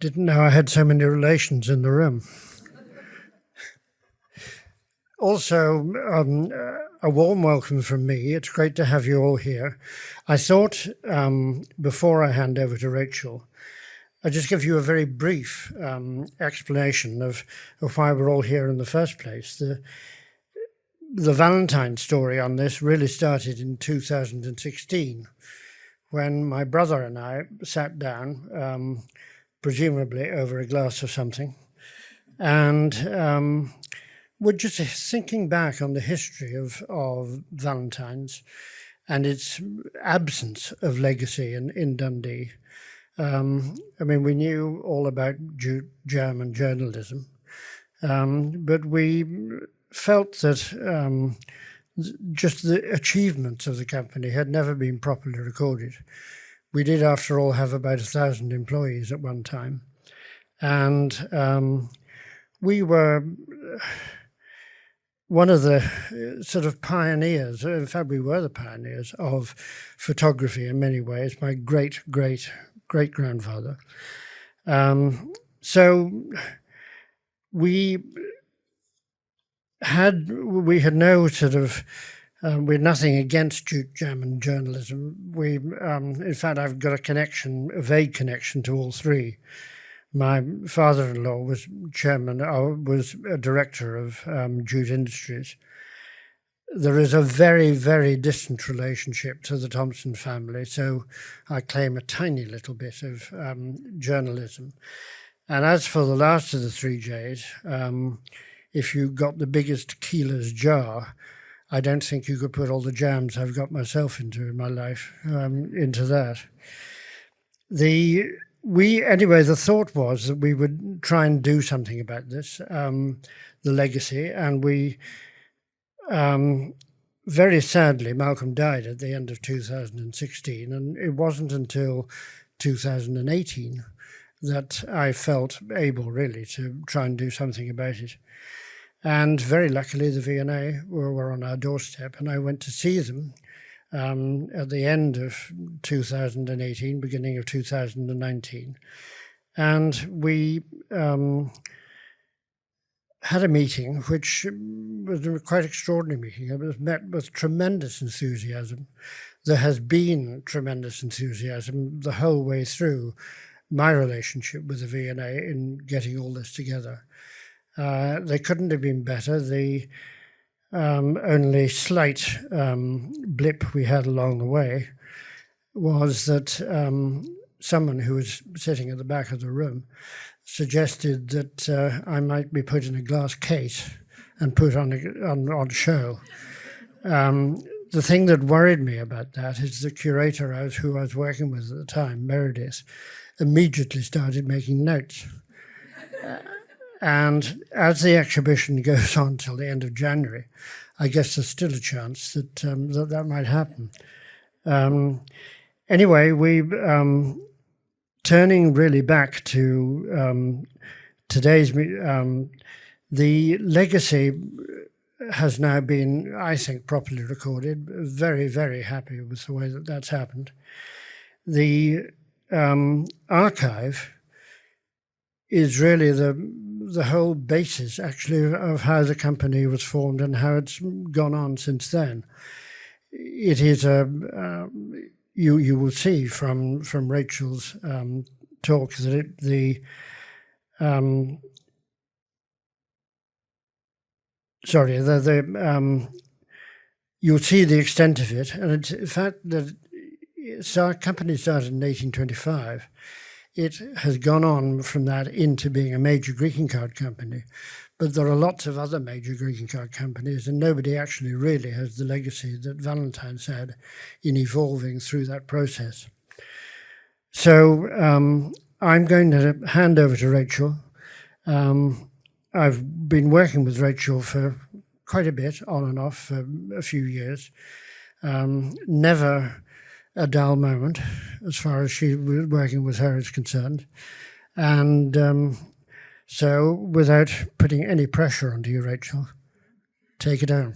Didn't know I had so many relations in the room. Also, a warm welcome from me. It's great to have you all here. I thought, before I hand over to Rachel, I'd just give you a very brief explanation of why we're all here in the first place. The Valentine story on this really started in 2016, when my brother and I sat down, presumably over a glass of something, and we're just thinking back on the history of Valentines and its absence of legacy in Dundee. I mean, we knew all about German journalism, but we felt that just the achievements of the company had never been properly recorded. We did, after all, have about 1,000 employees at one time. And we were one of the sort of pioneers, in fact, we were the pioneers of photography in many ways, my great-great-great-grandfather. So we had no sort of, we had nothing against German journalism. In fact, I've got a vague connection to all three. My father-in-law was was a director of jute industries. There is a very, very distant relationship to the Thompson family, so I claim a tiny little bit of journalism. And as for the last of the three J's, if you got the biggest Keeler's jar, I don't think you could put all the jams I've got myself into in my life into that. Anyway, the thought was that we would try and do something about this, the legacy, and we, very sadly, Malcolm died at the end of 2016, and it wasn't until 2018 that I felt able really to try and do something about it. And very luckily, the V&A were on our doorstep, and I went to see them at the end of 2018, beginning of 2019. And we had a meeting, which was a quite extraordinary meeting. It was met with tremendous enthusiasm. There has been tremendous enthusiasm the whole way through my relationship with the V&A in getting all this together. They couldn't have been better. The only slight blip we had along the way was that someone who was sitting at the back of the room suggested that I might be put in a glass case and put on show. The thing that worried me about that is the curator who I was working with at the time, Meredith, immediately started making notes. And as the exhibition goes on till the end of January, I guess there's still a chance that that might happen. Anyway, we turning really back to today's, the legacy has now been, I think, properly recorded. Very, very happy with the way that that's happened. The archive is really the whole basis, actually, of how the company was formed and how it's gone on since then. It is you will see from Rachel's talk that you'll see the extent of it, and it's the fact that our company started in 1825. It has gone on from that into being a major greeting card company. But there are lots of other major greeting card companies, and nobody actually really has the legacy that Valentine's had in evolving through that process. So I'm going to hand over to Rachel. I've been working with Rachel for quite a bit, on and off, for a few years. Never a dull moment as far as working with her is concerned. And so without putting any pressure onto you, Rachel, take it on.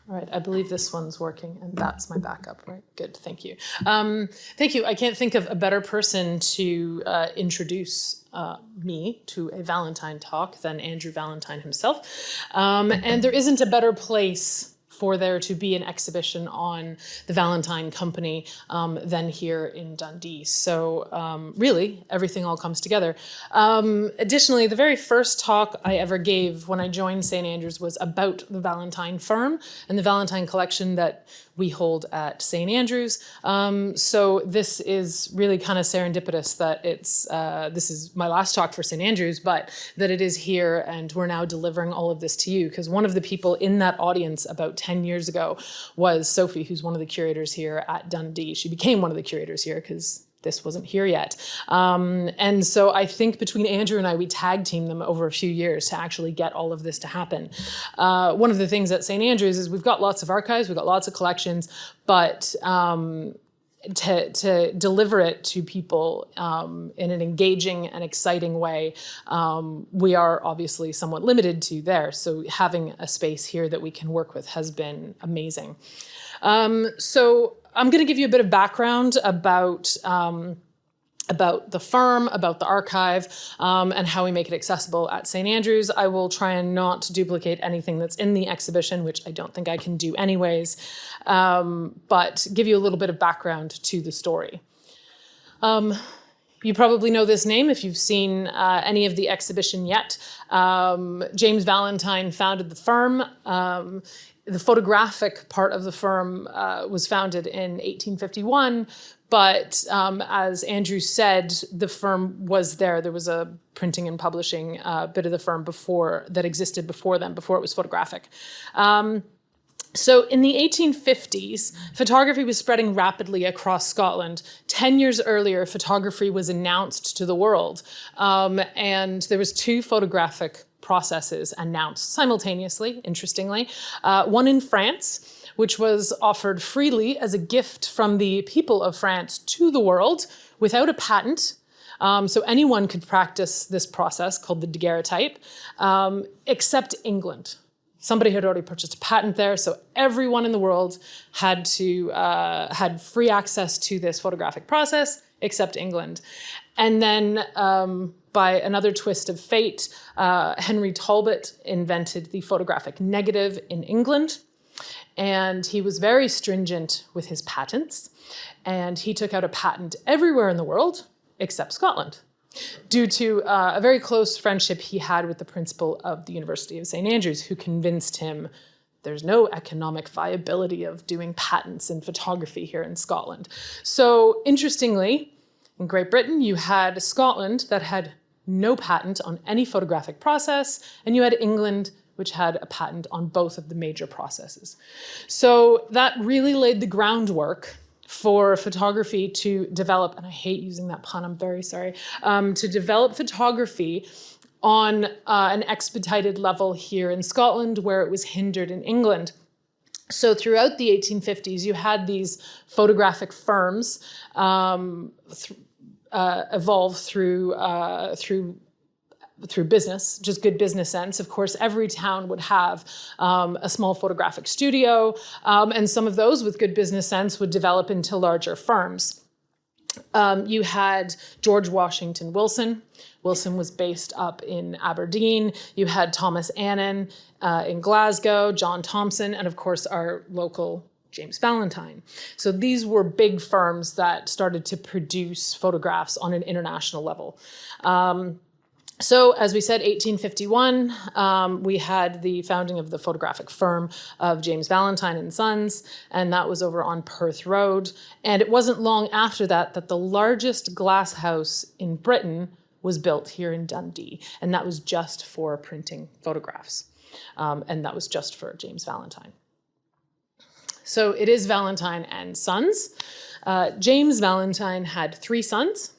All right, I believe this one's working, and that's my backup, right? Good, thank you. Thank you. I can't think of a better person to introduce me to a Valentine talk than Andrew Valentine himself. And there isn't a better place for there to be an exhibition on the Valentine company than here in Dundee. So really, everything all comes together. Additionally, the very first talk I ever gave when I joined St. Andrews was about the Valentine firm and the Valentine collection that we hold at St. Andrews. So this is really kind of serendipitous that this is my last talk for St. Andrews, but that it is here and we're now delivering all of this to you, because one of the people in that audience about 10 years ago was Sophie, who's one of the curators here at Dundee. She became one of the curators here because this wasn't here yet. And so I think between Andrew and I, we tag teamed them over a few years to actually get all of this to happen. One of the things at St. Andrews is we've got lots of archives, we've got lots of collections, but to deliver it to people in an engaging and exciting way, we are obviously somewhat limited to there. So having a space here that we can work with has been amazing. So I'm going to give you a bit of background about the firm, about the archive, and how we make it accessible at St. Andrews. I will try and not duplicate anything that's in the exhibition, which I don't think I can do anyways, but give you a little bit of background to the story. You probably know this name if you've seen any of the exhibition yet. James Valentine founded the firm. The photographic part of the firm was founded in 1851, but as Andrew said, the firm was there. There was a printing and publishing bit of the firm that existed before then, before it was Photographic. So in the 1850s, photography was spreading rapidly across Scotland. 10 years earlier, photography was announced to the world, and there was 2 photographic processes announced simultaneously, interestingly. One in France, which was offered freely as a gift from the people of France to the world without a patent. So anyone could practice this process called the daguerreotype, except England. Somebody had already purchased a patent there, so everyone in the world had free access to this photographic process, except England. And then by another twist of fate, Henry Talbot invented the photographic negative in England. And he was very stringent with his patents. And he took out a patent everywhere in the world, except Scotland, due to a very close friendship he had with the principal of the University of St. Andrews, who convinced him there's no economic viability of doing patents in photography here in Scotland. So interestingly, in Great Britain, you had Scotland that had no patent on any photographic process, and you had England, which had a patent on both of the major processes. So that really laid the groundwork for photography to develop, and I hate using that pun, I'm very sorry, to develop photography on an expedited level here in Scotland, where it was hindered in England. So throughout the 1850s, you had these photographic firms evolve through business, just good business sense. Of course, every town would have a small photographic studio, and some of those with good business sense would develop into larger firms. You had George Washington Wilson. Wilson was based up in Aberdeen. You had Thomas Annan in Glasgow, John Thompson, and of course our local James Valentine. So these were big firms that started to produce photographs on an international level. So as we said, 1851, we had the founding of the photographic firm of James Valentine and Sons, and that was over on Perth Road. And it wasn't long after that that the largest glass house in Britain was built here in Dundee, and that was just for printing photographs. And that was just for James Valentine. So it is Valentine and Sons. James Valentine had 3 sons.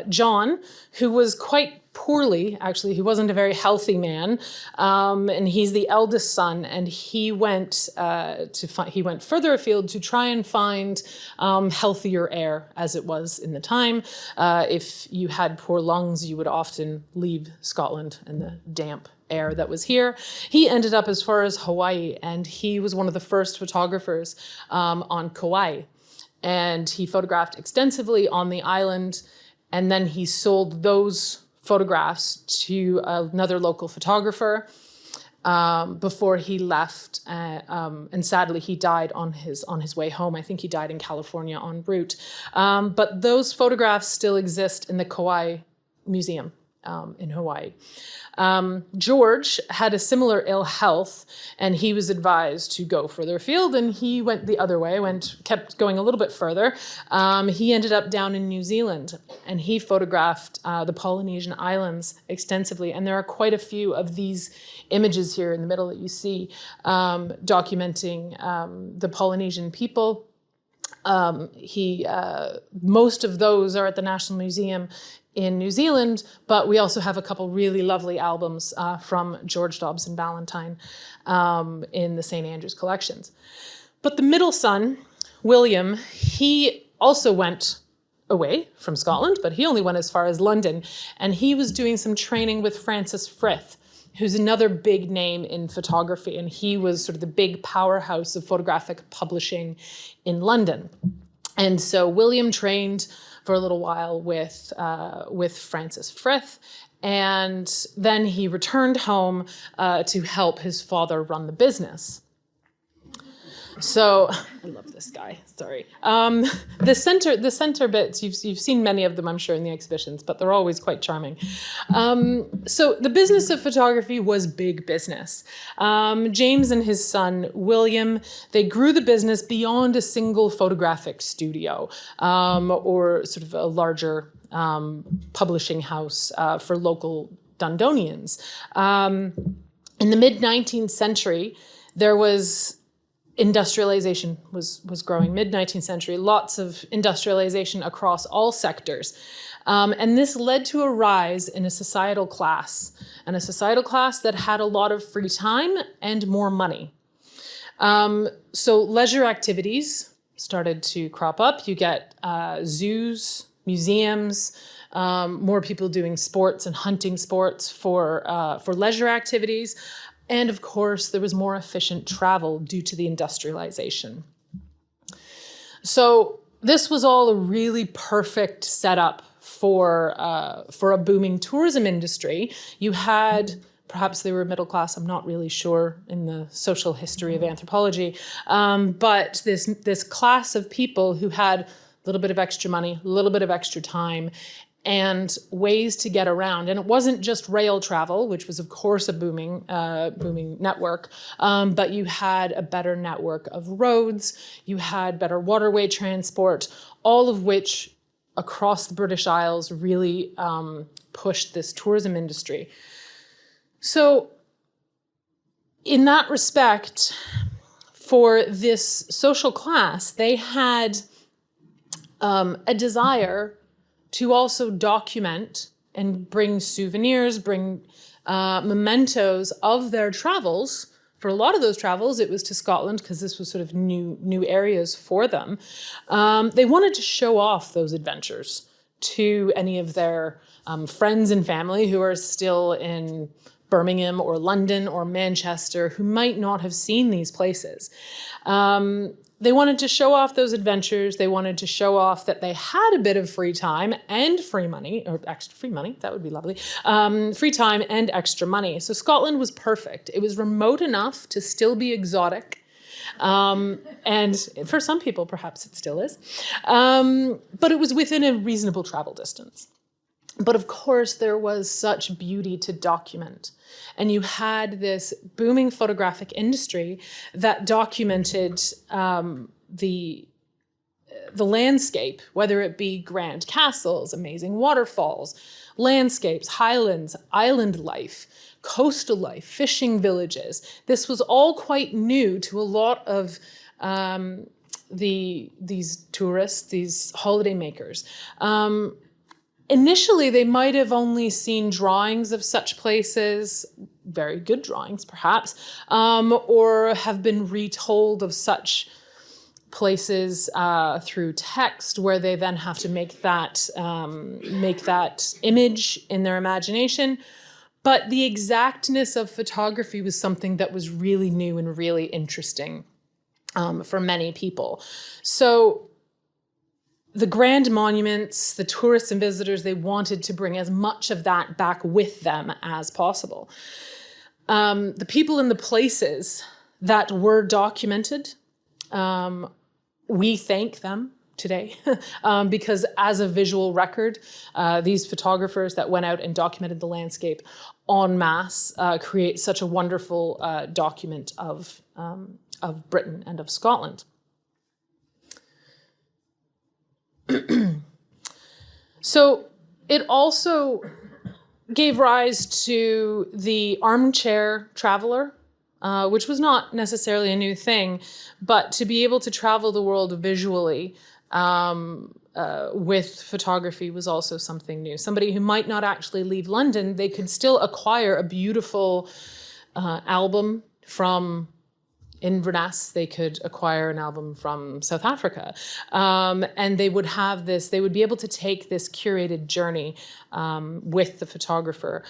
John, who was quite poorly, actually, he wasn't a very healthy man, and he's the eldest son, and he went further afield to try and find healthier air, as it was in the time. If you had poor lungs, you would often leave Scotland and the damp air that was here. He ended up as far as Hawaii, and he was one of the first photographers on Kauai. And he photographed extensively on the island, and then he sold those photographs to another local photographer before he left. And sadly, he died on his way home. I think he died in California en route. But those photographs still exist in the Kauai Museum in Hawaii. George had a similar ill health, and he was advised to go further afield, and he went the other way, kept going a little bit further. He ended up down in New Zealand, and he photographed the Polynesian islands extensively, and there are quite a few of these images here in the middle that you see documenting the Polynesian people. Most of those are at the National Museum in New Zealand, but we also have a couple really lovely albums from George Dobson Valentine in the St. Andrews collections. But the middle son, William, he also went away from Scotland, but he only went as far as London, and he was doing some training with Francis Frith, who's another big name in photography, and he was sort of the big powerhouse of photographic publishing in London. And so William trained for a little while with Francis Frith, and then he returned home to help his father run the business. So I love this guy. Sorry. The center bits, you've seen many of them, I'm sure, in the exhibitions, but they're always quite charming. So the business of photography was big business. James and his son William, they grew the business beyond a single photographic studio or sort of a larger publishing house for local Dundonians. In the mid-19th century, there was industrialization was growing. Mid-19th century, lots of industrialization across all sectors. And this led to a rise in a societal class, and a societal class that had a lot of free time and more money. So leisure activities started to crop up. You get zoos, museums, more people doing sports and hunting sports for leisure activities. And of course, there was more efficient travel due to the industrialization. So this was all a really perfect setup for a booming tourism industry. You had, perhaps they were middle class, I'm not really sure in the social history of anthropology, but this class of people who had a little bit of extra money, a little bit of extra time, and ways to get around. And it wasn't just rail travel, which was, of course, a booming network, but you had a better network of roads, you had better waterway transport, all of which across the British Isles really pushed this tourism industry. So in that respect, for this social class, they had a desire to also document and bring souvenirs, bring mementos of their travels. For a lot of those travels, it was to Scotland because this was sort of new areas for them. They wanted to show off those adventures to any of their friends and family who are still in Birmingham or London or Manchester who might not have seen these places. They wanted to show off those adventures. They wanted to show off that they had a bit of free time and free money, or extra free money, that would be lovely. Free time and extra money. So Scotland was perfect. It was remote enough to still be exotic. And for some people, perhaps it still is. But it was within a reasonable travel distance. But of course, there was such beauty to document. And you had this booming photographic industry that documented the landscape, whether it be grand castles, amazing waterfalls, landscapes, highlands, island life, coastal life, fishing villages. This was all quite new to a lot of these tourists, these holiday makers. Initially, they might have only seen drawings of such places, very good drawings perhaps, or have been retold of such places through text, where they then have to make that image in their imagination. But the exactness of photography was something that was really new and really interesting for many people. So the grand monuments, the tourists and visitors, they wanted to bring as much of that back with them as possible. The people and the places that were documented, we thank them today because as a visual record, these photographers that went out and documented the landscape en masse create such a wonderful document of Britain and of Scotland. So it also gave rise to the armchair traveler, which was not necessarily a new thing, but to be able to travel the world visually with photography was also something new. Somebody who might not actually leave London, they could still acquire a beautiful album from Inverness. They could acquire an album from South Africa. And they would have this, they would be able to take this curated journey with the photographer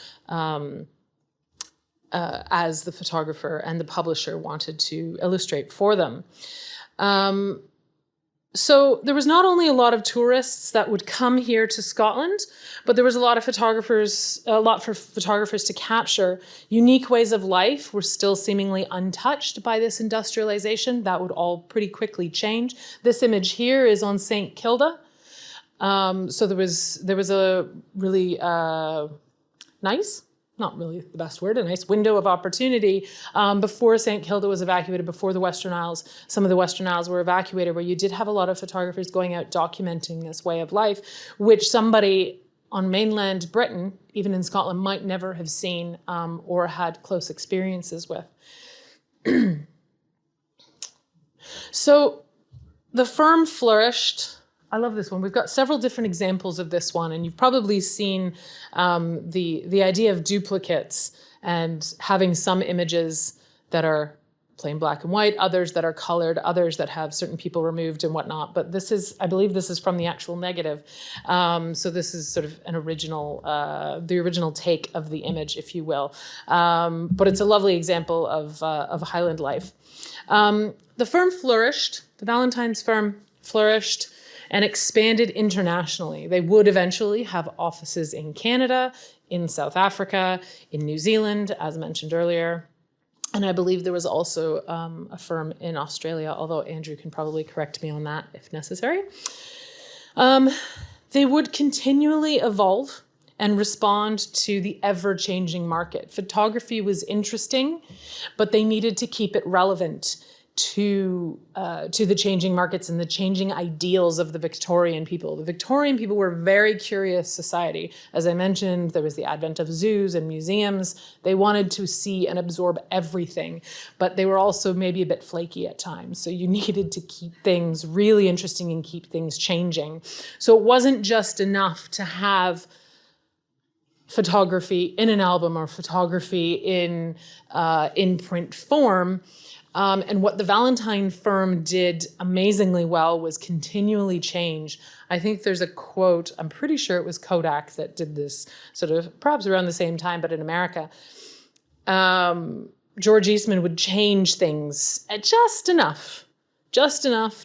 as the photographer and the publisher wanted to illustrate for them. So there was not only a lot of tourists that would come here to Scotland, but there was a lot for photographers to capture. Unique ways of life were still seemingly untouched by this industrialization. That would all pretty quickly change. This image here is on St. Kilda. So there was a really nice, not really the best word, a nice window of opportunity before St. Kilda was evacuated, before the Western Isles, some of the Western Isles were evacuated, where you did have a lot of photographers going out documenting this way of life, which somebody on mainland Britain, even in Scotland, might never have seen or had close experiences with. So the firm flourished. I love this one. We've got several different examples of this one, and you've probably seen the idea of duplicates and having some images that are plain black and white, others that are colored, others that have certain people removed and whatnot. But this is, I believe this is from the actual negative. So this is sort of an original, the original take of the image, if you will. But it's a lovely example of Highland life. The firm flourished, the Valentines firm flourished and expanded internationally. They would eventually have offices in Canada, in South Africa, in New Zealand, as mentioned earlier. And I believe there was also a firm in Australia, although Andrew can probably correct me on that if necessary. They would continually evolve and respond to the ever-changing market. Photography was interesting, but they needed to keep it relevant to the changing markets and the changing ideals of the Victorian people. The Victorian people were a very curious society. As I mentioned, there was the advent of zoos and museums. They wanted to see and absorb everything, but they were also maybe a bit flaky at times. So you needed to keep things really interesting and keep things changing. So it wasn't just enough to have photography in an album or photography in print form. And what the Valentine firm did amazingly well was continually change. I think there's a quote, I'm pretty sure it was Kodak that did this sort of perhaps around the same time, but in America. George Eastman would change things just enough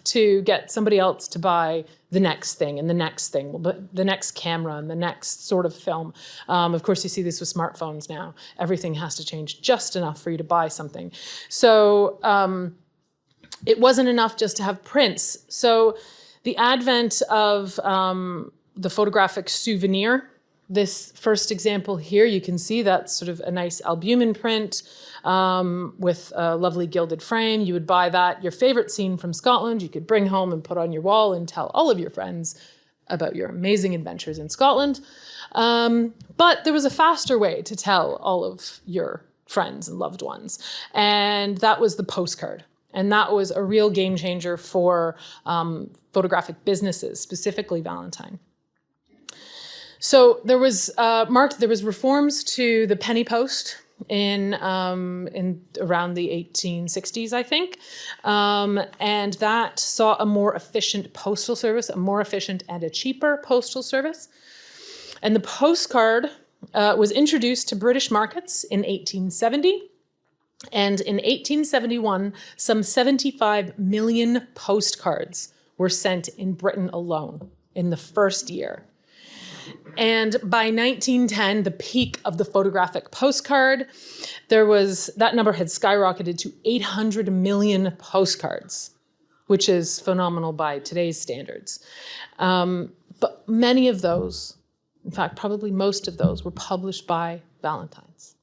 to get somebody else to buy the next thing and the next thing, the next camera and the next sort of film. Of course, you see this with smartphones now. Everything has to change just enough for you to buy something. So it wasn't enough just to have prints. So the advent of the photographic souvenir, this first example here, you can see that's sort of a nice albumin print with a lovely gilded frame. You would buy that, your favorite scene from Scotland, you could bring home and put on your wall and tell all of your friends about your amazing adventures in Scotland. But there was a faster way to tell all of your friends and loved ones, and that was the postcard. And that was a real game changer for photographic businesses, specifically Valentine. So there was reforms to the penny post in around the 1860s, I think, and that saw a more efficient postal service, a more efficient and a cheaper postal service. And the postcard was introduced to British markets in 1870. And in 1871, some 75 million postcards were sent in Britain alone in the first year. And by 1910, the peak of the photographic postcard, that number had skyrocketed to 800 million postcards, which is phenomenal by today's standards. But many of those, in fact, probably most of those, were published by Valentines.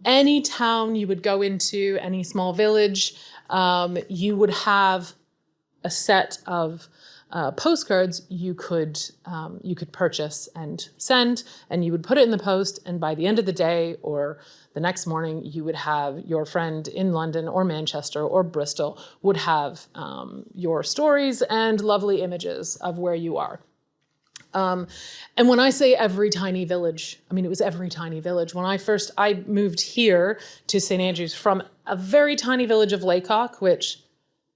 Any town you would go into, any small village, you would have a set of postcards you could purchase and send, and you would put it in the post, and by the end of the day or the next morning, you would have your friend in London or Manchester or Bristol would have your stories and lovely images of where you are. And when I say every tiny village, I mean, it was every tiny village. When I moved here to St. Andrews from a very tiny village of Laycock, which,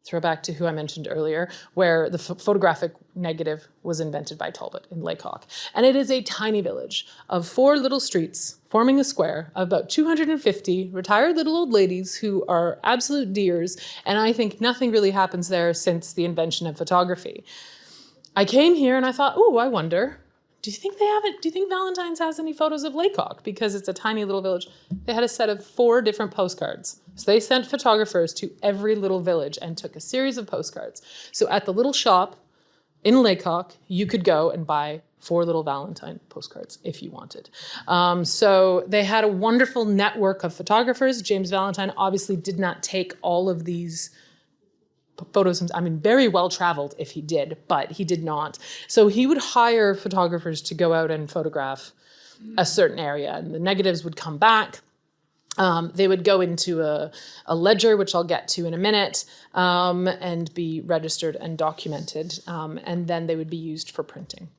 throw back to who I mentioned earlier, where the photographic negative was invented by Talbot in Laycock. And it is a tiny village of 4 little streets forming a square of about 250 retired little old ladies who are absolute dears. And I think nothing really happens there since the invention of photography. I came here and I thought, oh, I wonder, do you think Valentine's has any photos of Laycock? Because it's a tiny little village. They had a set of 4 different postcards. So they sent photographers to every little village and took a series of postcards. So at the little shop in Laycock, you could go and buy 4 little Valentine postcards if you wanted. So they had a wonderful network of photographers. James Valentine obviously did not take all of these photos. I mean, very well traveled if he did, but he did not. So he would hire photographers to go out and photograph a certain area, and the negatives would come back. They would go into a ledger, which I'll get to in a minute, and be registered and documented, and then they would be used for printing.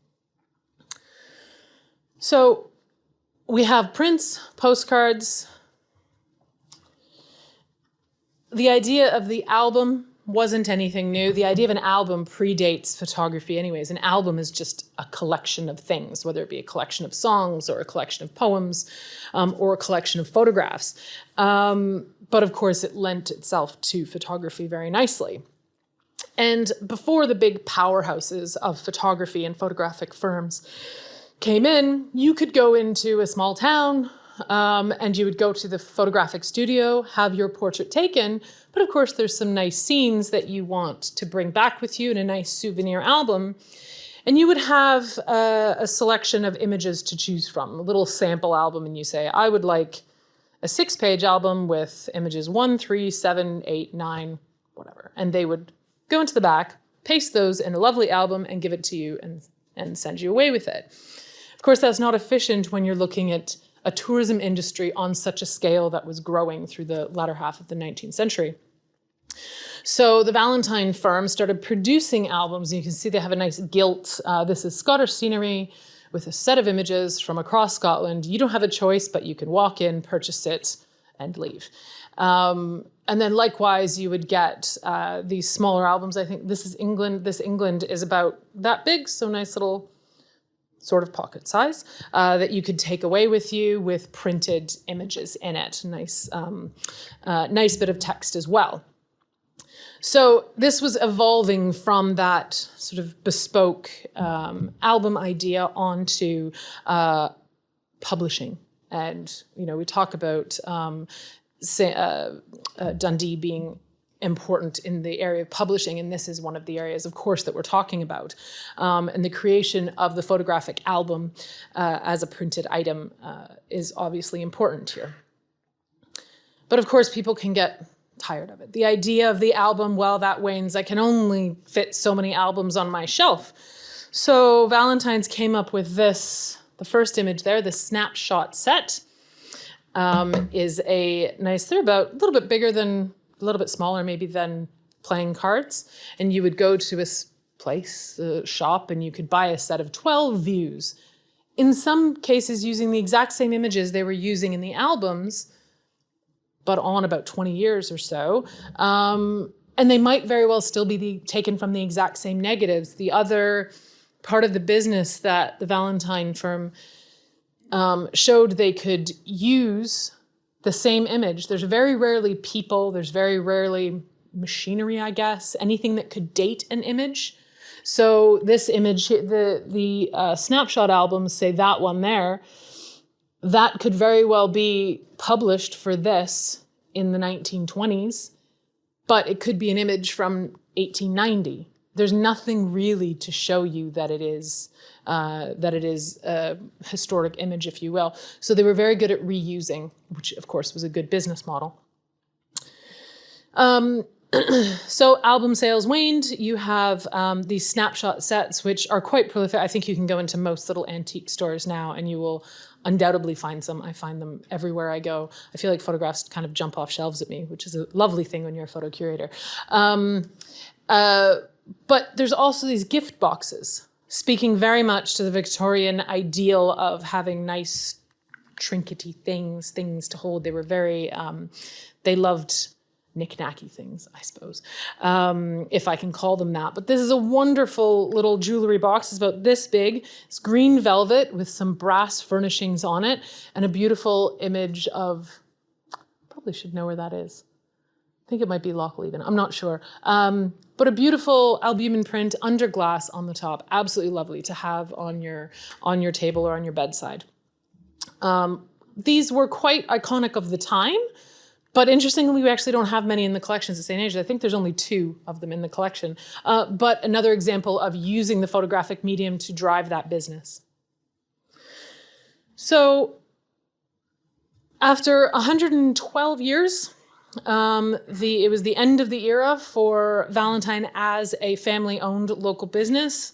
So we have prints, postcards. The idea of the album wasn't anything new. The idea of an album predates photography anyways. An album is just a collection of things, whether it be a collection of songs or a collection of poems or a collection of photographs. But of course, it lent itself to photography very nicely. And before the big powerhouses of photography and photographic firms came in, you could go into a small town and you would go to the photographic studio, have your portrait taken, but of course there's some nice scenes that you want to bring back with you in a nice souvenir album. And you would have a selection of images to choose from, a little sample album, and you say, I would like a 6-page album with images 1, 3, 7, 8, 9, whatever. And they would go into the back, paste those in a lovely album and give it to you and send you away with it. Of course, that's not efficient when you're looking at a tourism industry on such a scale that was growing through the latter half of the 19th century. So the Valentine firm started producing albums. You can see they have a nice gilt. This is Scottish scenery with a set of images from across Scotland. You don't have a choice, but you can walk in, purchase it, and leave. And then likewise, you would get these smaller albums. I think this is England. This England is about that big, so nice little sort of pocket size, that you could take away with you with printed images in it. Nice bit of text as well. So this was evolving from that sort of bespoke album idea onto publishing. And, we talk about Dundee being important in the area of publishing, and this is one of the areas, of course, that we're talking about. And the creation of the photographic album as a printed item is obviously important here. But of course, people can get tired of it. The idea of the album, well, that wanes. I can only fit so many albums on my shelf. So Valentine's came up with this, the first image there, the snapshot set, is a nice, they're about a little bit bigger than, a little bit smaller maybe than playing cards. And you would go to a place, a shop, and you could buy a set of 12 views. In some cases, using the exact same images they were using in the albums, but on about 20 years or so. And they might very well still be taken from the exact same negatives. The other part of the business that the Valentine firm showed they could use the same image. There's very rarely people, there's very rarely machinery, I guess, anything that could date an image. So this image, the snapshot albums, say that one there, that could very well be published for this in the 1920s, but it could be an image from 1890. There's nothing really to show you that it is a historic image, if you will. So they were very good at reusing, which of course was a good business model. So album sales waned. You have these snapshot sets, which are quite prolific. I think you can go into most little antique stores now and you will undoubtedly find some. I find them everywhere I go. I feel like photographs kind of jump off shelves at me, which is a lovely thing when you're a photo curator. But there's also these gift boxes, speaking very much to the Victorian ideal of having nice trinkety things to hold. They were very, they loved knick-knacky things, I suppose, if I can call them that. But this is a wonderful little jewelry box. It's about this big. It's green velvet with some brass furnishings on it and a beautiful image of, probably should know where that is. I think it might be Lochleven. I'm not sure. But a beautiful albumin print under glass on the top. Absolutely lovely to have on your table or on your bedside. These were quite iconic of the time. But interestingly, we actually don't have many in the collections at St. Andrews. I think there's only 2 of them in the collection. But another example of using the photographic medium to drive that business. So after 112 years, it was the end of the era for Valentine as a family-owned local business.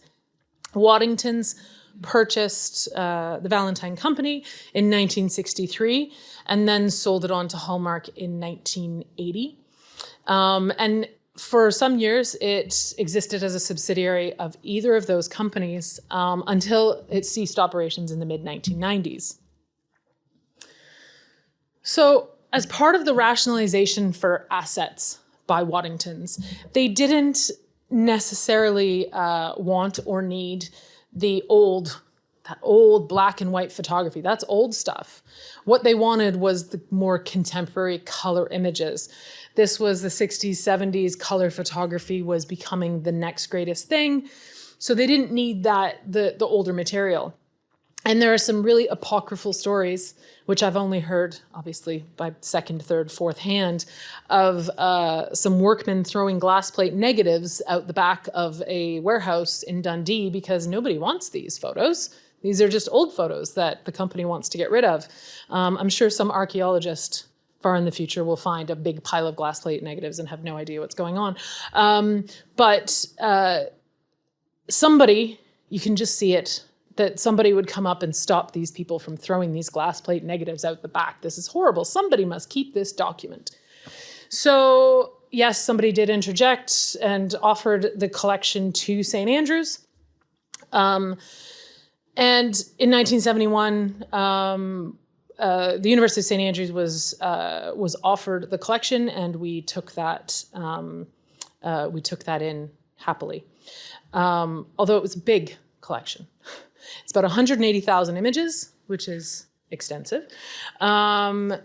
Waddington's purchased the Valentine Company in 1963 and then sold it on to Hallmark in 1980. And for some years, it existed as a subsidiary of either of those companies until it ceased operations in the mid-1990s. So as part of the rationalization for assets by Waddingtons, they didn't necessarily want or need that old black and white photography. That's old stuff. What they wanted was the more contemporary color images. This was the 60s, 70s. Color photography was becoming the next greatest thing. So they didn't need the older material. And there are some really apocryphal stories, which I've only heard, obviously, by second, third, fourth hand, of some workmen throwing glass plate negatives out the back of a warehouse in Dundee because nobody wants these photos. These are just old photos that the company wants to get rid of. I'm sure some archaeologist far in the future will find a big pile of glass plate negatives and have no idea what's going on. But somebody, you can just see it, that somebody would come up and stop these people from throwing these glass plate negatives out the back. This is horrible. Somebody must keep this document. So yes, somebody did interject and offered the collection to St. Andrews. And in 1971, the University of St. Andrews was offered the collection, and we took that in happily. Although it was a big collection. It's about 180,000 images, which is extensive. And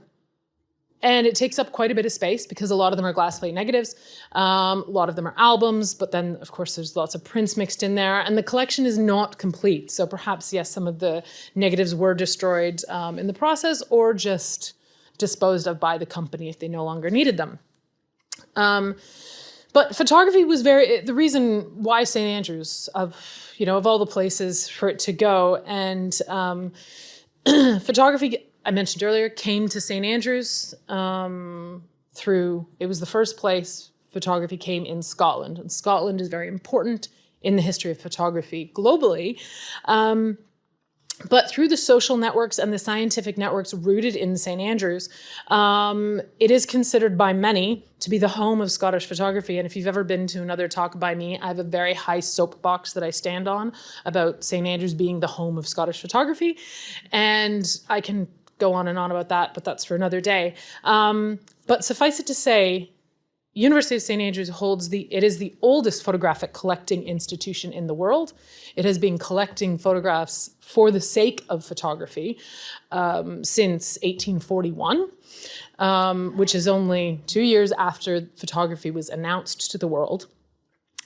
it takes up quite a bit of space because a lot of them are glass plate negatives. A lot of them are albums, but then of course there's lots of prints mixed in there, and the collection is not complete. So perhaps, yes, some of the negatives were destroyed in the process or just disposed of by the company if they no longer needed them. But photography was the reason why St. Andrews, of all the places for it to go, and photography, I mentioned earlier, came to St. Andrews it was the first place photography came in Scotland. And Scotland is very important in the history of photography globally. But through the social networks and the scientific networks rooted in St. Andrews, it is considered by many to be the home of Scottish photography. And if you've ever been to another talk by me, I have a very high soapbox that I stand on about St. Andrews being the home of Scottish photography. And I can go on and on about that, but that's for another day. But suffice it to say, University of St. Andrews it is the oldest photographic collecting institution in the world. It has been collecting photographs for the sake of photography since 1841, which is only 2 years after photography was announced to the world.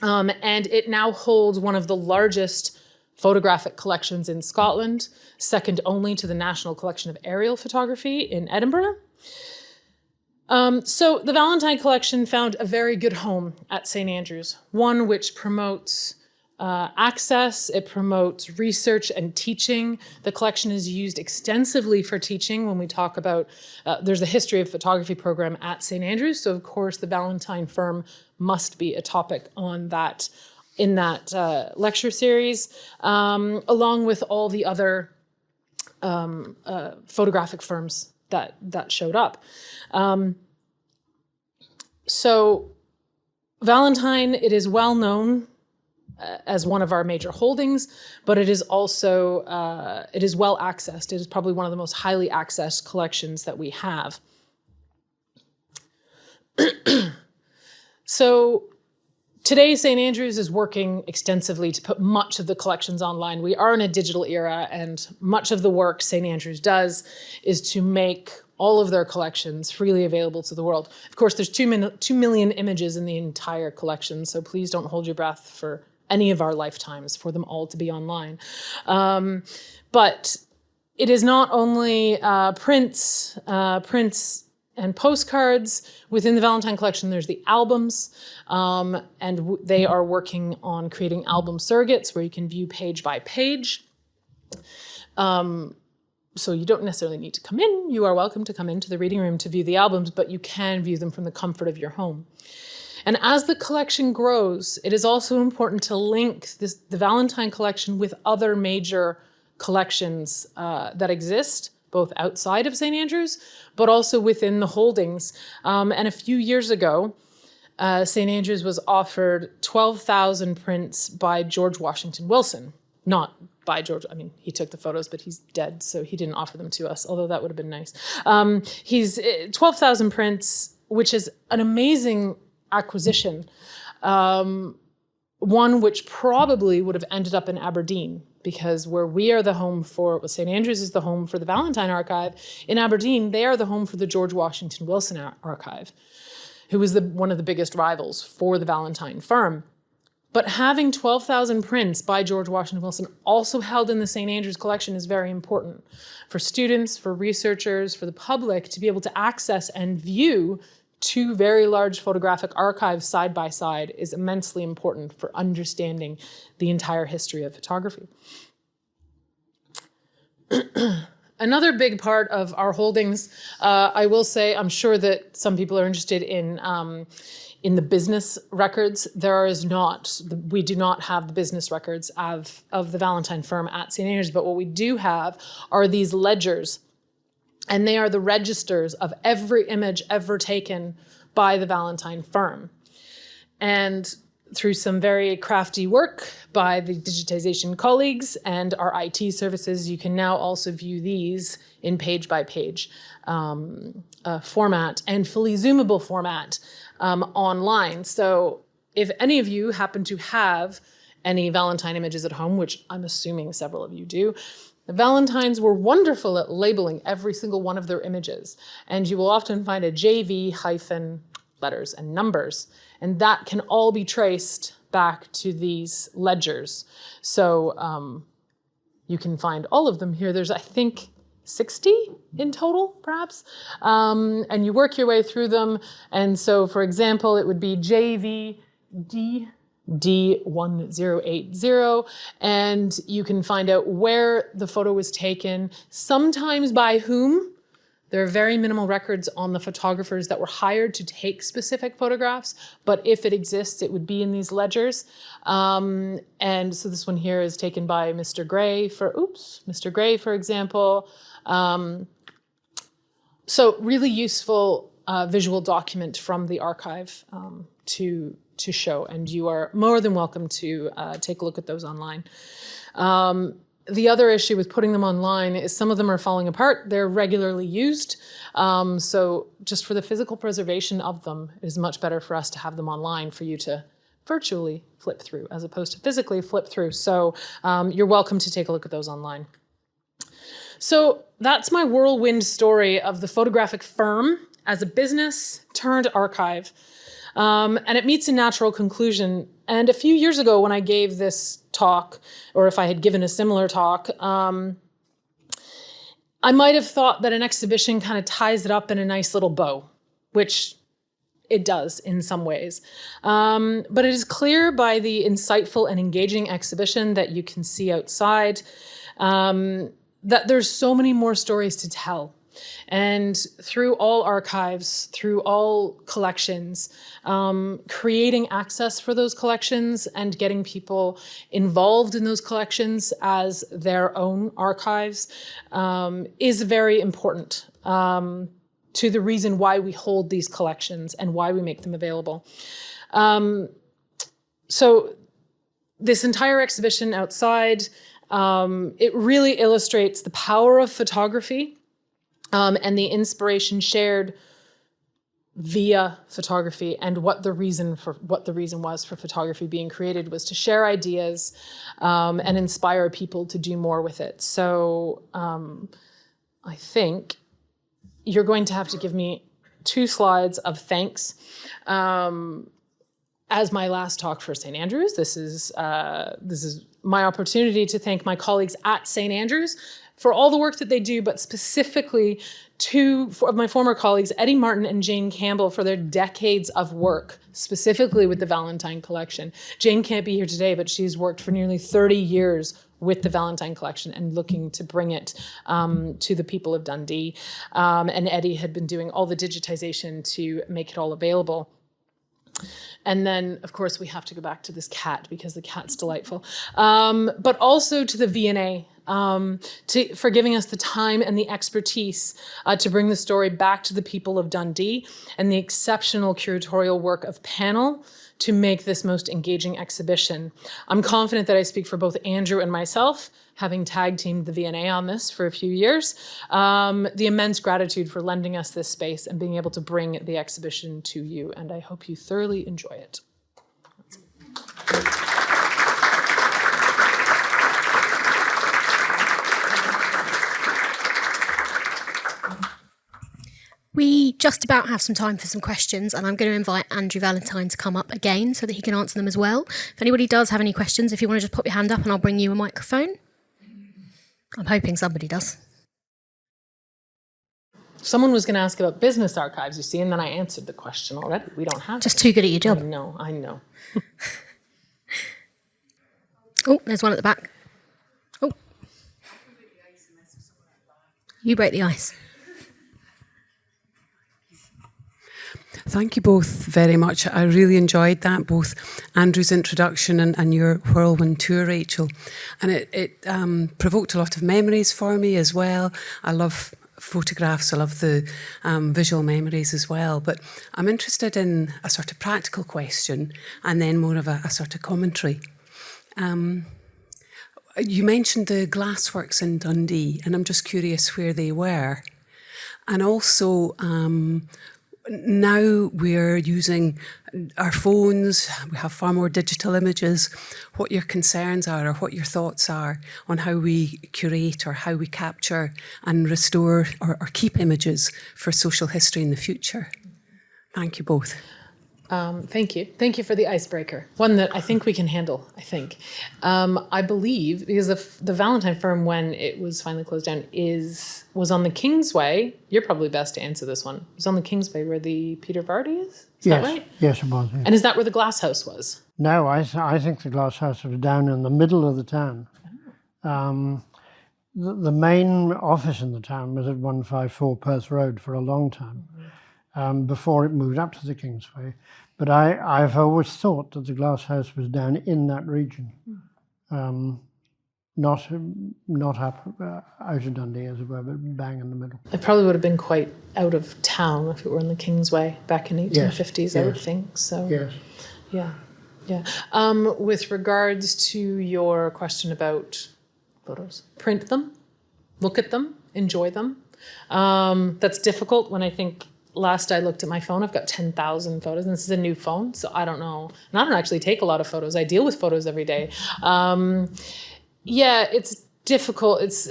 And it now holds one of the largest photographic collections in Scotland, second only to the National Collection of Aerial Photography in Edinburgh. So the Valentine collection found a very good home at St. Andrews, one which promotes access, it promotes research and teaching. The collection is used extensively for teaching when we talk about, there's a history of photography program at St. Andrews, so of course the Valentine firm must be a topic on that, in that lecture series, along with all the other photographic firms that showed up. So Valentine, it is well known as one of our major holdings, but it is also, it is well accessed. It is probably one of the most highly accessed collections that we have. So today, St. Andrews is working extensively to put much of the collections online. We are in a digital era, and much of the work St. Andrews does is to make all of their collections freely available to the world. Of course, there's 2 million images in the entire collection, so please don't hold your breath for any of our lifetimes for them all to be online. But it is not only prints and postcards. Within the Valentine collection, there's the albums, and they are working on creating album surrogates where you can view page by page. So you don't necessarily need to come in. You are welcome to come into the reading room to view the albums, but you can view them from the comfort of your home. And as the collection grows, it is also important to link the Valentine collection with other major collections that exist, both outside of St. Andrews, but also within the holdings. And a few years ago, St. Andrews was offered 12,000 prints by George Washington Wilson. Not by George, I mean, he took the photos, but he's dead, so he didn't offer them to us, although that would have been nice. He's 12,000 prints, which is an amazing acquisition. One which probably would have ended up in Aberdeen, because where we are the home for, St. Andrews is the home for the Valentine archive. In Aberdeen, they are the home for the George Washington Wilson archive, who was one of the biggest rivals for the Valentine firm. But having 12,000 prints by George Washington Wilson also held in the St. Andrews collection is very important for students, for researchers, for the public to be able to access and view two very large photographic archives side by side is immensely important for understanding the entire history of photography. Another big part of our holdings, I will say, I'm sure that some people are interested in the business records. We do not have the business records of the Valentine firm at St. Andrews, but what we do have are these ledgers, and they are the registers of every image ever taken by the Valentine firm. And through some very crafty work by the digitization colleagues and our IT services, you can now also view these in page-by-page format and fully zoomable format online. So if any of you happen to have any Valentine images at home, which I'm assuming several of you do, the Valentines were wonderful at labeling every single one of their images. And you will often find a JV hyphen letters and numbers. And that can all be traced back to these ledgers. So you can find all of them here. There's, I think, 60 in total, perhaps. And you work your way through them. And so, for example, it would be JVD D1080, and you can find out where the photo was taken, sometimes by whom. There are very minimal records on the photographers that were hired to take specific photographs, but if it exists, it would be in these ledgers. And so this one here is taken by Mr. Gray, for example. So really useful visual document from the archive to show, and you are more than welcome to take a look at those online. The other issue with putting them online is some of them are falling apart. They're regularly used. So just for the physical preservation of them, it is much better for us to have them online for you to virtually flip through as opposed to physically flip through. So you're welcome to take a look at those online. So that's my whirlwind story of the photographic firm as a business turned archive. And it meets a natural conclusion. And a few years ago when I gave this talk, or if I had given a similar talk, I might have thought that an exhibition kind of ties it up in a nice little bow, which it does in some ways. But it is clear by the insightful and engaging exhibition that you can see outside that there's so many more stories to tell. And through all archives, through all collections, creating access for those collections and getting people involved in those collections as their own archives is very important to the reason why we hold these collections and why we make them available. So this entire exhibition outside, it really illustrates the power of photography and the inspiration shared via photography, and what the reason was for photography being created was to share ideas and inspire people to do more with it. So I think you're going to have to give me 2 slides of thanks. As my last talk for St. Andrews, this is my opportunity to thank my colleagues at St. Andrews for all the work that they do, but specifically 2 of my former colleagues, Eddie Martin and Jane Campbell, for their decades of work, specifically with the Valentine collection. Jane can't be here today, but she's worked for nearly 30 years with the Valentine collection and looking to bring it to the people of Dundee. And Eddie had been doing all the digitization to make it all available. And then, of course, we have to go back to this cat because the cat's delightful. But also to the V&A for giving us the time and the expertise to bring the story back to the people of Dundee, and the exceptional curatorial work of panel to make this most engaging exhibition. I'm confident that I speak for both Andrew and myself, having tag teamed the V&A on this for a few years, the immense gratitude for lending us this space and being able to bring the exhibition to you. And I hope you thoroughly enjoy it. We just about have some time for some questions, and I'm going to invite Andrew Valentine to come up again so that he can answer them as well. If anybody does have any questions, if you want to just pop your hand up and I'll bring you a microphone. I'm hoping somebody does. Someone was going to ask about business archives, you see, and then I answered the question already. We don't have Just too good at your job. I know. Oh, there's one at the back. Oh. You break the ice. Thank you both very much. I really enjoyed that, both Andrew's introduction and your whirlwind tour, Rachel. And it provoked a lot of memories for me as well. I love photographs, I love the visual memories as well. But I'm interested in a sort of practical question and then more of a sort of commentary. You mentioned the glassworks in Dundee, and I'm just curious where they were. And also, now we're using our phones, we have far more digital images, what your concerns are or what your thoughts are on how we curate or how we capture and restore or keep images for social history in the future. Thank you both. Thank you. Thank you for the icebreaker. One that I think we can handle, I think. I believe, because the Valentine firm, when it was finally closed down, was on the Kingsway. You're probably best to answer this one. It was on the Kingsway where the Peter Vardy is? Is that right? Yes, it was. Yes. And is that where the glass house was? No, I think the glass house was down in the middle of the town. The main office in the town was at 154 Perth Road for a long time. Before it moved up to the Kingsway. But I've always thought that the glass house was down in that region, not up out of Dundee, as it were, but bang in the middle. It probably would have been quite out of town if it were in the Kingsway back in 1850s, yes. I would think. So, yes. Yeah. With regards to your question about photos. Print them, look at them, enjoy them. That's difficult when I think last I looked at my phone, I've got 10,000 photos, and this is a new phone, so I don't know. And I don't actually take a lot of photos. I deal with photos every day. Yeah, it's difficult. It's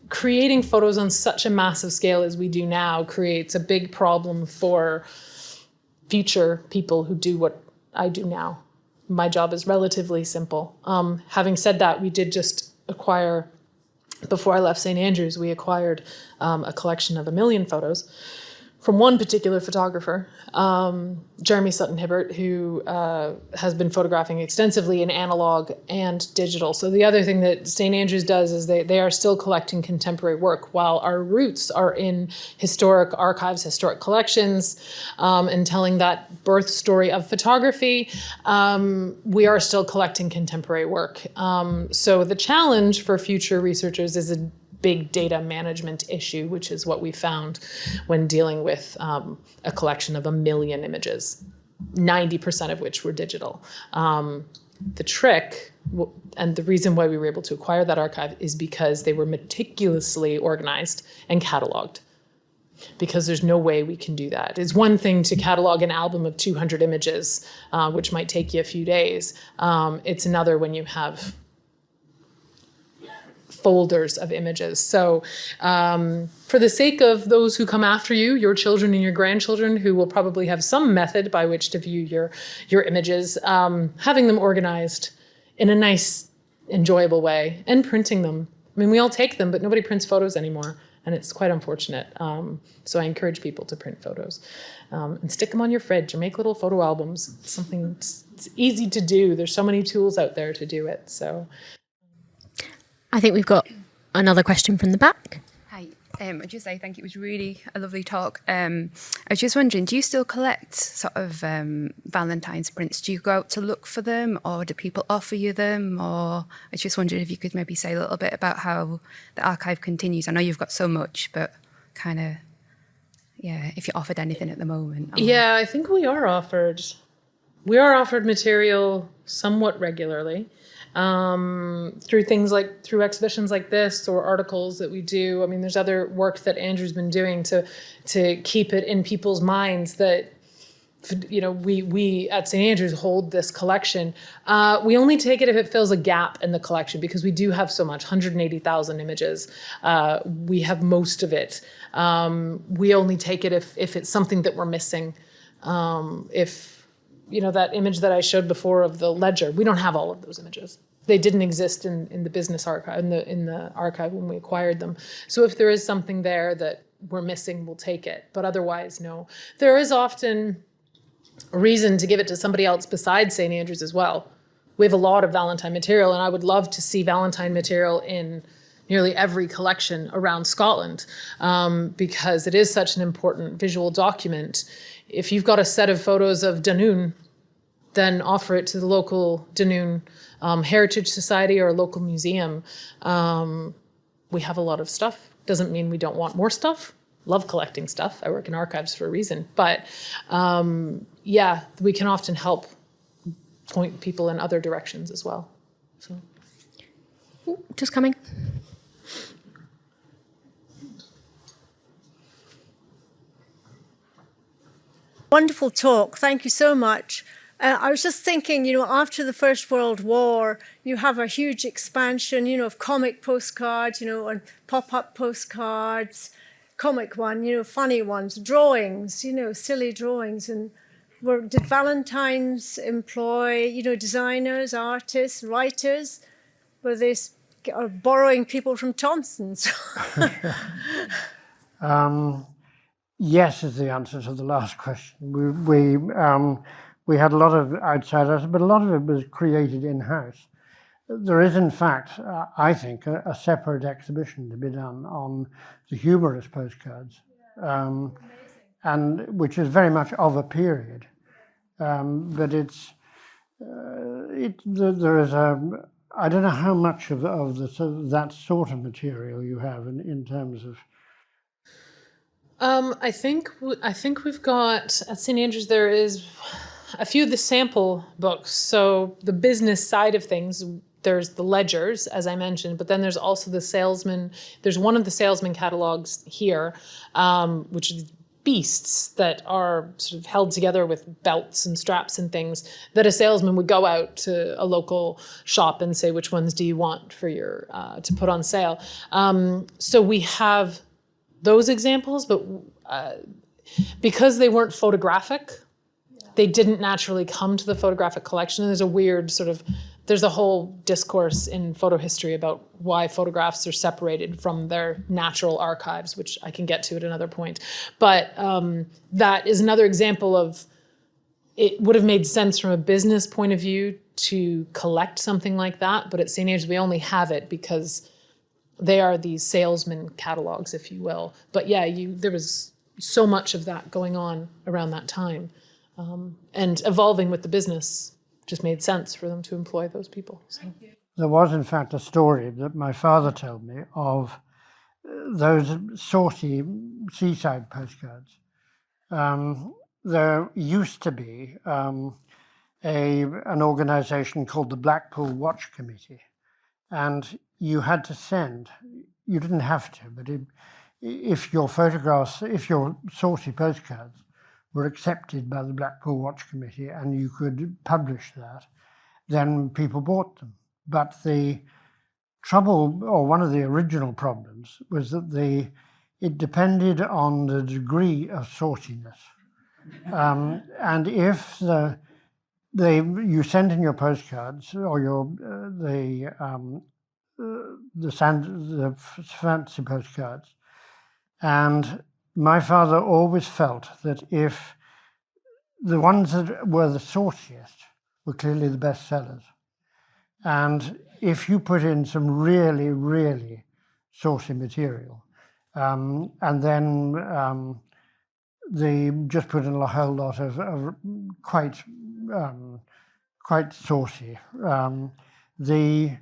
creating photos on such a massive scale as we do now creates a big problem for future people who do what I do now. My job is relatively simple. Having said that, we did just acquire, before I left St. Andrews, we acquired a collection of 1 million photos from one particular photographer, Jeremy Sutton-Hibbert, who has been photographing extensively in analog and digital. So the other thing that St. Andrews does is they are still collecting contemporary work, while our roots are in historic archives, historic collections, and telling that birth story of photography. We are still collecting contemporary work. So the challenge for future researchers is a big data management issue, which is what we found when dealing with a collection of 1 million images, 90% of which were digital. The trick, and the reason why we were able to acquire that archive, is because they were meticulously organized and cataloged, because there's no way we can do that. It's one thing to catalog an album of 200 images, which might take you a few days. It's another when you have folders of images. So for the sake of those who come after you, your children and your grandchildren, who will probably have some method by which to view your images, having them organized in a nice, enjoyable way, and printing them. I mean, we all take them, but nobody prints photos anymore, and it's quite unfortunate. So I encourage people to print photos and stick them on your fridge or make little photo albums. It's easy to do. There's so many tools out there to do it. So I think we've got another question from the back. Hi, I'd just say thank you. It was really a lovely talk. I was just wondering, do you still collect sort of Valentine's prints? Do you go out to look for them, or do people offer you them? Or I was just wondering if you could maybe say a little bit about how the archive continues. I know you've got so much, but kind of, yeah, if you're offered anything at the moment. Or... Yeah, I think we are offered. We are offered material somewhat regularly. Through exhibitions like this or articles that we do. I mean, there's other work that Andrew's been doing to keep it in people's minds that, you know, we at St. Andrews hold this collection. We only take it if it fills a gap in the collection, because we do have so much, 180,000 images. We have most of it. We only take it if it's something that we're missing. If, you know, that image that I showed before of the ledger, we don't have all of those images. They didn't exist in the business archive, in the archive when we acquired them. So if there is something there that we're missing, we'll take it. But otherwise, no. There is often a reason to give it to somebody else besides St. Andrews as well. We have a lot of Valentine material, and I would love to see Valentine material in nearly every collection around Scotland, because it is such an important visual document. If you've got a set of photos of Dunoon, then offer it to the local Dunoon Heritage Society or a local museum. We have a lot of stuff. Doesn't mean we don't want more stuff. Love collecting stuff. I work in archives for a reason. But yeah, we can often help point people in other directions as well. So, Ooh, just coming. Wonderful talk. Thank you so much. I was just thinking, you know, after the First World War, you have a huge expansion, you know, of comic postcards, you know, and pop-up postcards, comic one, you know, funny ones, drawings, you know, silly drawings. And did Valentines employ, you know, designers, artists, writers? Were they borrowing people from Thompson's? Yes is the answer to the last question. We had a lot of outsiders, but a lot of it was created in-house. There is, in fact, I think, a separate exhibition to be done on the humorous postcards, and which is very much of a period. But there is I don't know how much of that sort of material you have in terms of. I think we've got at St. Andrews, there is a few of the sample books. So the business side of things, there's the ledgers, as I mentioned, but then there's also the salesman. There's one of the salesman catalogs here, which is beasts that are sort of held together with belts and straps and things, that a salesman would go out to a local shop and say, which ones do you want for your to put on sale? So we have those examples, but because they weren't photographic, they didn't naturally come to the photographic collection. And there's a weird there's a whole discourse in photo history about why photographs are separated from their natural archives, which I can get to at another point. But that is another example of, it would have made sense from a business point of view to collect something like that. But at St. Ages, we only have it because they are these salesman catalogs, if you will. But yeah, there was so much of that going on around that time. And evolving with the business just made sense for them to employ those people. So. There was, in fact, a story that my father told me of those saucy seaside postcards. There used to be an organisation called the Blackpool Watch Committee, and you had to send, you didn't have to, but if your saucy postcards were accepted by the Blackpool Watch Committee and you could publish that, then people bought them. But the trouble, or one of the original problems, was that it depended on the degree of sauciness. And if you sent in your postcards or the fancy postcards, and my father always felt that if the ones that were the sauciest were clearly the best sellers, and if you put in some really, really saucy material, and then they just put in a whole lot of quite saucy, the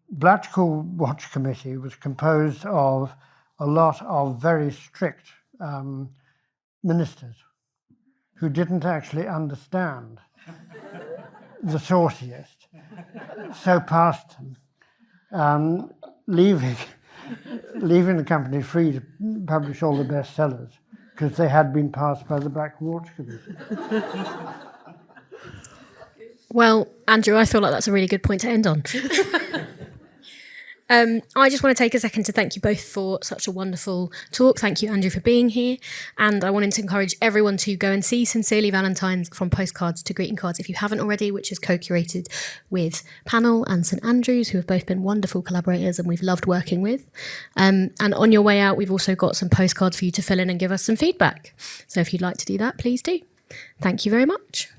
Blackpool Watch Committee was composed of a lot of very strict ministers who didn't actually understand the sauciest, so passed them, leaving the company free to publish all the bestsellers because they had been passed by the Blackpool Watch Committee. Well, Andrew, I feel like that's a really good point to end on. I just want to take a second to thank you both for such a wonderful talk. Thank you, Andrew, for being here. And I wanted to encourage everyone to go and see Sincerely Valentines, From Postcards to Greeting Cards, if you haven't already, which is co-curated with Panel and St Andrews, who have both been wonderful collaborators and we've loved working with. And on your way out, we've also got some postcards for you to fill in and give us some feedback. So if you'd like to do that, please do. Thank you very much.